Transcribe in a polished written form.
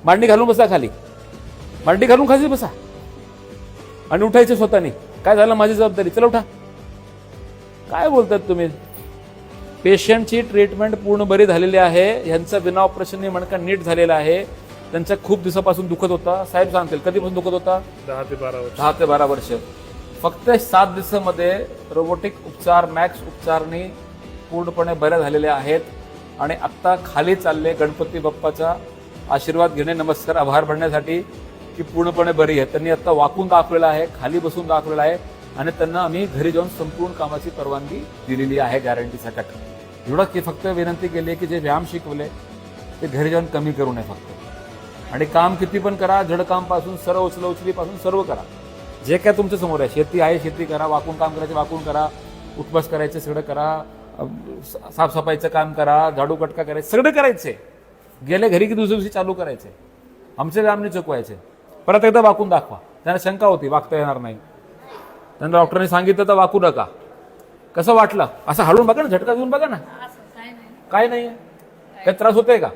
मांडी घालून बसा खाली, मांडी घालून खाली बसा आणि उठायचे स्वतःनी. काय झालं माझी जबाबदारी, चला उठा. काय बोलतात तुम्ही? पेशंटची ट्रीटमेंट पूर्ण बरी झालेली आहे, ह्यांचा बिना ऑपरेशनने मणका नीट झालेला आहे. त्यांच्या खूप दिवसापासून दुखत होता. साहेब सांगतील कधीपासून दुखत होता? 10 ते 12 वर्ष. 10 ते 12 वर्ष. फक्त 7 दिवसामध्ये रोबोटिक उपचार, मॅक्स उपचारनी पूर्णपणे बरे झालेले आहेत आणि आत्ता खाली चालले गणपती बाप्पाचा आशीर्वाद घेणे, नमस्कार, आभार मानण्यासाठी की पूर्णपणे बरी आहे. त्यांनी आता वाकून दाखवलेलं आहे, खाली बसून दाखवलेलं आहे आणि त्यांना आम्ही घरी जाऊन संपूर्ण कामाची परवानगी दिलेली आहे गॅरंटी सकट. एवढं की फक्त विनंती केली आहे की जे व्यायाम शिकवले ते घरी जाऊन कमी करू नये फक्त. आणि काम किती पण करा, जड कामपासून सर्व उचलूपासून सर्व करा. जे काय तुमच्या समोर आहे, शेती आहे शेती करा, वाकून काम करायचे वाकून करा, उठबस करायचे सगळं करा, साफसफाईचं काम करा, झाडू कटका करायचं सगळं करायचे. गेले घरी की दुसऱ्या दिवशी चालू करायचे. आमचे काम नाही चुकवायचे. परत एकदा वाकून दाखवा. त्यांना शंका होती वाकता येणार नाही, त्यांना डॉक्टरने सांगितलं तर वाकू नका. कसं वाटलं? असं हलवून बघा ना, झटका देऊन बघा ना. काय नाही, काय त्रास होतोय का?